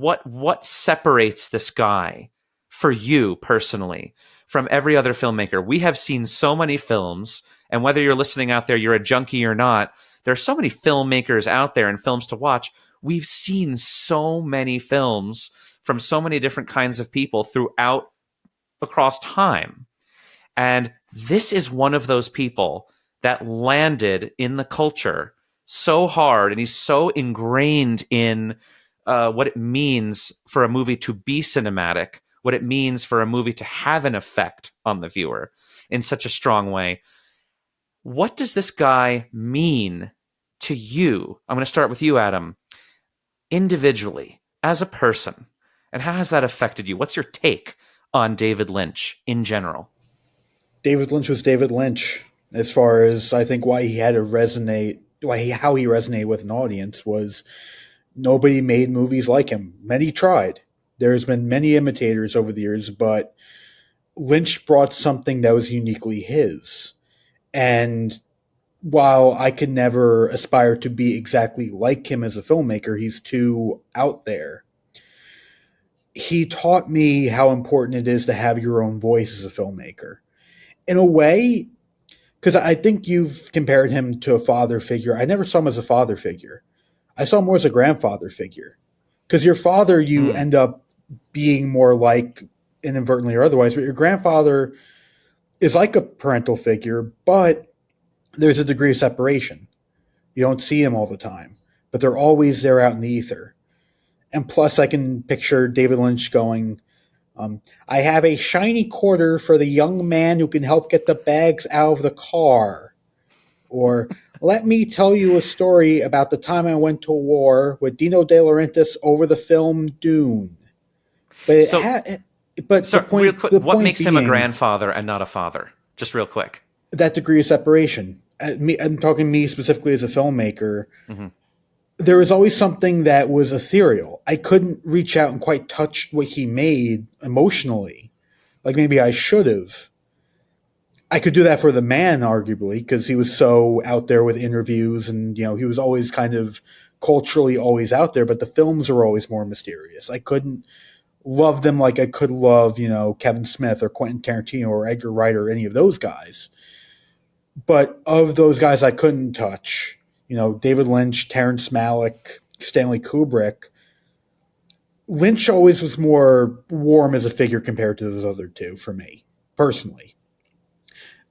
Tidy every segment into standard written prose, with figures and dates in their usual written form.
what separates this guy for you personally from every other filmmaker? We have seen so many films, and whether you're listening out there, you're a junkie or not, there are so many filmmakers out there and films to watch. We've seen so many films from so many different kinds of people throughout across time. And this is one of those people that landed in the culture so hard, and he's so ingrained in what it means for a movie to be cinematic, what it means for a movie to have an effect on the viewer in such a strong way. What does this guy mean to you? I'm going to start with you, Adam, individually, as a person, and how has that affected you? What's your take on David Lynch in general? David Lynch was David Lynch. As far as I think why he had to resonate, how he resonated with an audience was nobody made movies like him. Many tried. There's been many imitators over the years, but Lynch brought something that was uniquely his. And while I could never aspire to be exactly like him as a filmmaker, he's too out there. He taught me how important it is to have your own voice as a filmmaker. In a way, because I think you've compared him to a father figure. I never saw him as a father figure. I saw him more as a grandfather figure. Because your father, you end up being more like, inadvertently or otherwise, but your grandfather is like a parental figure, but there's a degree of separation. You don't see him all the time, but they're always there out in the ether. And plus, I can picture David Lynch going, I have a shiny quarter for the young man who can help get the bags out of the car. Or, let me tell you a story about the time I went to war with Dino De Laurentiis over the film Dune. But real quick, what makes him a grandfather and not a father? Just real quick. That degree of separation. I'm talking me specifically as a filmmaker. Mm-hmm. There was always something that was ethereal. I couldn't reach out and quite touch what he made emotionally, like maybe I should have. I could do that for The Man, arguably, because he was so out there with interviews and, he was always kind of culturally always out there, but the films were always more mysterious. I couldn't love them like I could love, Kevin Smith or Quentin Tarantino or Edgar Wright or any of those guys. But of those guys I couldn't touch, David Lynch, Terrence Malick, Stanley Kubrick, Lynch always was more warm as a figure compared to those other two for me, personally.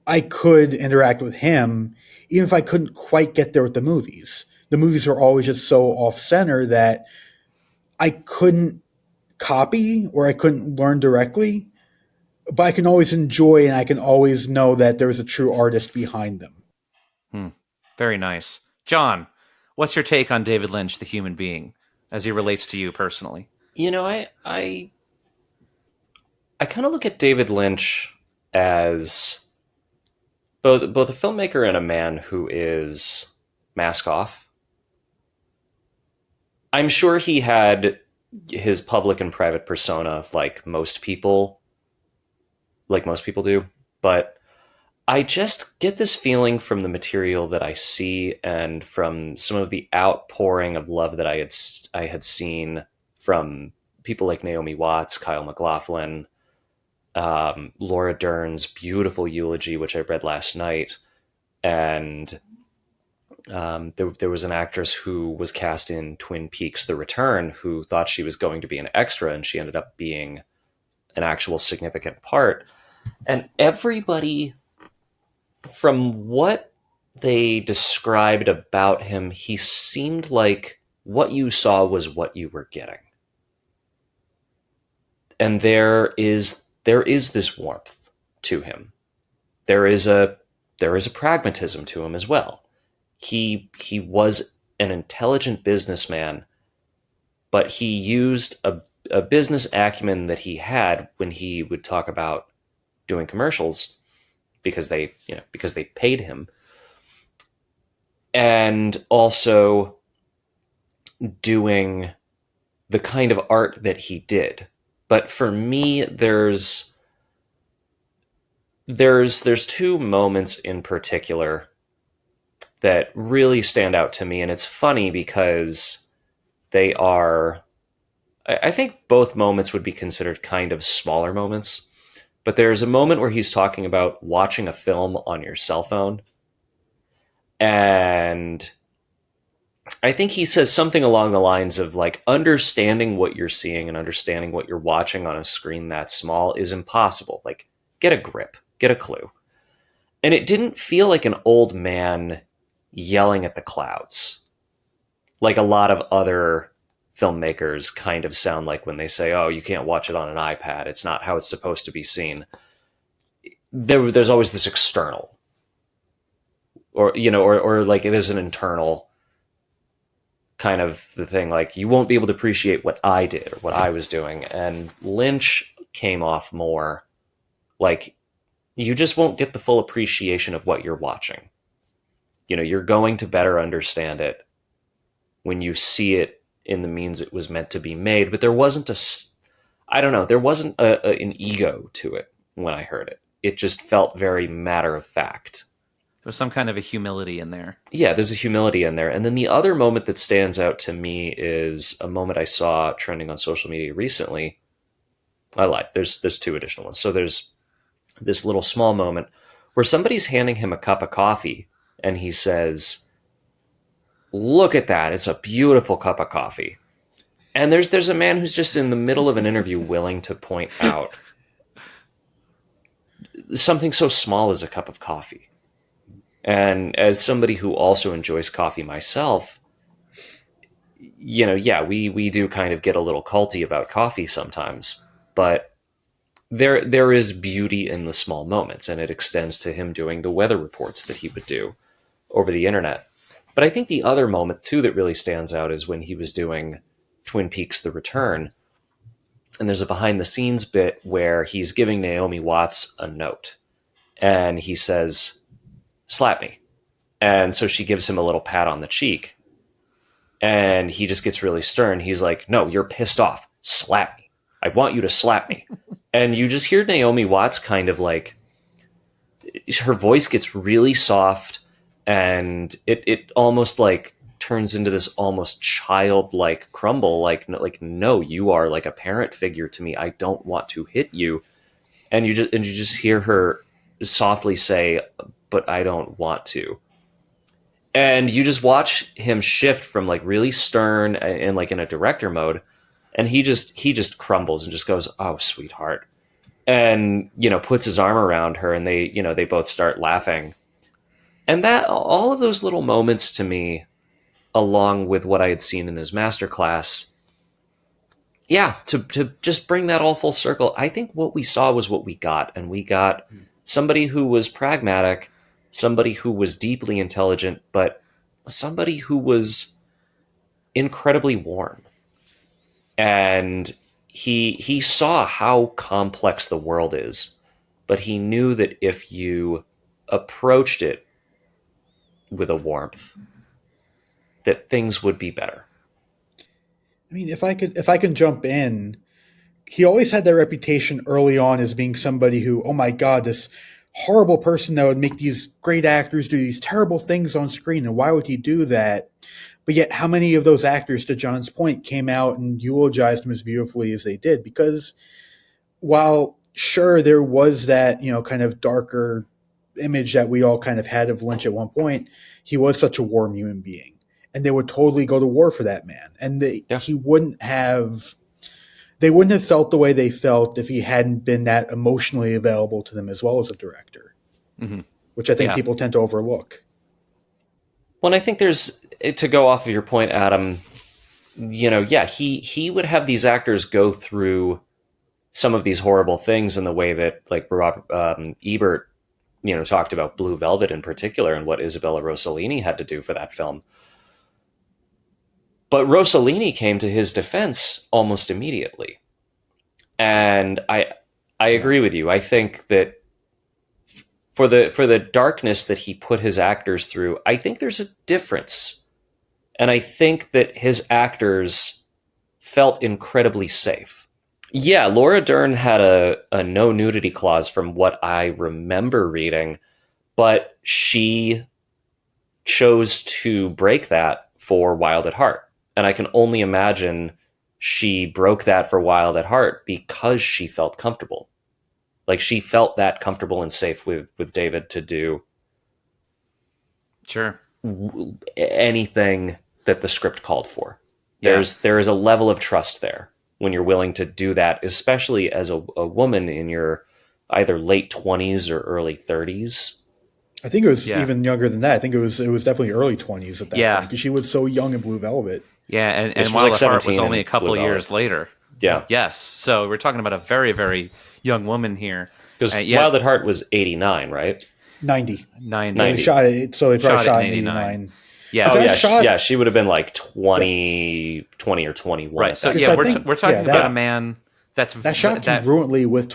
I could interact with him even if I couldn't quite get there with the movies. The movies were always just so off-center that I couldn't copy or I couldn't learn directly, but I can always enjoy and I can always know that there was a true artist behind them. Very nice. John, what's your take on David Lynch, the human being, as he relates to you personally? I kind of look at David Lynch as both a filmmaker and a man who is mask off. I'm sure he had his public and private persona like most people do, but I just get this feeling from the material that I see and from some of the outpouring of love that I had seen from people like Naomi Watts, Kyle MacLachlan, Laura Dern's beautiful eulogy, which I read last night. And there was an actress who was cast in Twin Peaks: The Return who thought she was going to be an extra, and she ended up being an actual significant part. And everybody, from what they described about him, he seemed like what you saw was what you were getting. And there is this warmth to him. There is a pragmatism to him as well. He was an intelligent businessman, but he used a business acumen that he had when he would talk about doing commercials because they paid him, and also doing the kind of art that he did. But for me, there's two moments in particular that really stand out to me, and it's funny because they are I think both moments would be considered kind of smaller moments, but there's a moment where he's talking about watching a film on your cell phone. And I think he says something along the lines of like understanding what you're seeing and understanding what you're watching on a screen that small is impossible. Like, get a grip, get a clue. And it didn't feel like an old man yelling at the clouds, like a lot of other filmmakers kind of sound like when they say, oh, you can't watch it on an iPad. It's not how it's supposed to be seen. There's always this external, or, you know, or like it is an internal kind of the thing. Like, you won't be able to appreciate what I did or what I was doing. And Lynch came off more like, you just won't get the full appreciation of what you're watching. You know, you're going to better understand it when you see it in the means it was meant to be made. But there wasn't I don't know, there wasn't an ego to it when I heard it. It just felt very matter of fact. There's some kind of a humility in there. Yeah, there's a humility in there. And then the other moment that stands out to me is a moment I saw trending on social media recently. I lied. There's two additional ones. So there's this little small moment where somebody's handing him a cup of coffee and he says, look at that. It's a beautiful cup of coffee. And there's a man who's just in the middle of an interview willing to point out something so small as a cup of coffee. And as somebody who also enjoys coffee myself, you know, yeah, we do kind of get a little culty about coffee sometimes, but there is beauty in the small moments, and it extends to him doing the weather reports that he would do over the internet. But I think the other moment too that really stands out is when he was doing Twin Peaks: The Return, and there's a behind the scenes bit where he's giving Naomi Watts a note, and he says, slap me. And so she gives him a little pat on the cheek, and he just gets really stern. He's like, no, you're pissed off. Slap me. I want you to slap me. And you just hear Naomi Watts kind of like, her voice gets really soft, and it almost like turns into this almost childlike crumble. Like, no, you are like a parent figure to me. I don't want to hit you. And you just hear her softly say, but I don't want to. And you just watch him shift from like really stern and like in a director mode. And he just crumbles and just goes, oh, sweetheart. And, you know, puts his arm around her, and they both start laughing. And that, all of those little moments to me, along with what I had seen in his masterclass, yeah, to just bring that all full circle, I think what we saw was what we got. And we got somebody who was pragmatic, somebody who was deeply intelligent, but somebody who was incredibly warm. And he saw how complex the world is, but he knew that if you approached it with a warmth, that things would be better. I mean, if I can jump in, he always had that reputation early on as being somebody who, oh my God, this horrible person that would make these great actors do these terrible things on screen, and why would he do that? But yet, how many of those actors, to John's point, came out and eulogized him as beautifully as they did? Because while sure there was that, you know, kind of darker image that we all kind of had of Lynch at one point, he was such a warm human being, and they would totally go to war for that man. And they wouldn't have felt the way they felt if he hadn't been that emotionally available to them as well as a director, which I think people tend to overlook. Well, and I think there's, to go off of your point, Adam, you know, yeah, he would have these actors go through some of these horrible things in the way that, like, Robert Ebert, you know, talked about Blue Velvet in particular and what Isabella Rossellini had to do for that film. But Rossellini came to his defense almost immediately. And I agree with you. I think that for the darkness that he put his actors through, I think there's a difference. And I think that his actors felt incredibly safe. Yeah, Laura Dern had a no nudity clause from what I remember reading, but she chose to break that for Wild at Heart. And I can only imagine she broke that for Wild at Heart because she felt comfortable. Like, she felt that comfortable and safe with David to do Sure. anything that the script called for. Yeah. There is a level of trust there when you're willing to do that, especially as a woman in your either late 20s or early 30s. I think it was even younger than that. I think it was definitely early 20s at that Yeah. point, because she was so young in Blue Velvet. Yeah, and She was Wild like at Heart was 17 only a in couple Blue years Velvet. later. Yeah. Yes. So we're talking about a very, very young woman here. Because Wild at Heart was 89, right? 90. 90. They shot it, so they probably shot it in 89. Yeah. Oh, that yeah, she would have been like 20 or 21. Right. at So that yeah, time. we're talking about a man that shot congruently with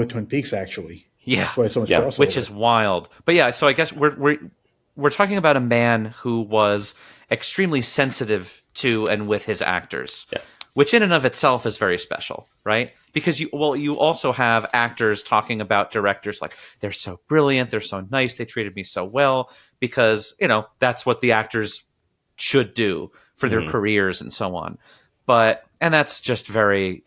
Twin Peaks, actually. Yeah. That's why so much crossover. Which is wild. But yeah, so I guess we're talking about a man who was extremely sensitive to and with his actors. Yeah. Which in and of itself is very special, right? Because you also have actors talking about directors like, they're so brilliant, they're so nice, they treated me so well, because, that's what the actors should do for their careers and so on. And that's just very,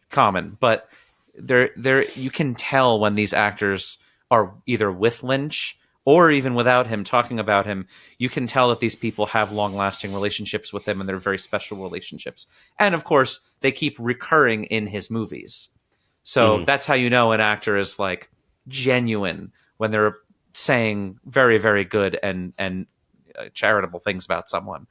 common. But there you can tell when these actors are either with Lynch or even without him, talking about him, you can tell that these people have long-lasting relationships with him, and they're very special relationships. And of course, they keep recurring in his movies. So that's how you know an actor is like genuine, when they're saying very, very good and charitable things about someone.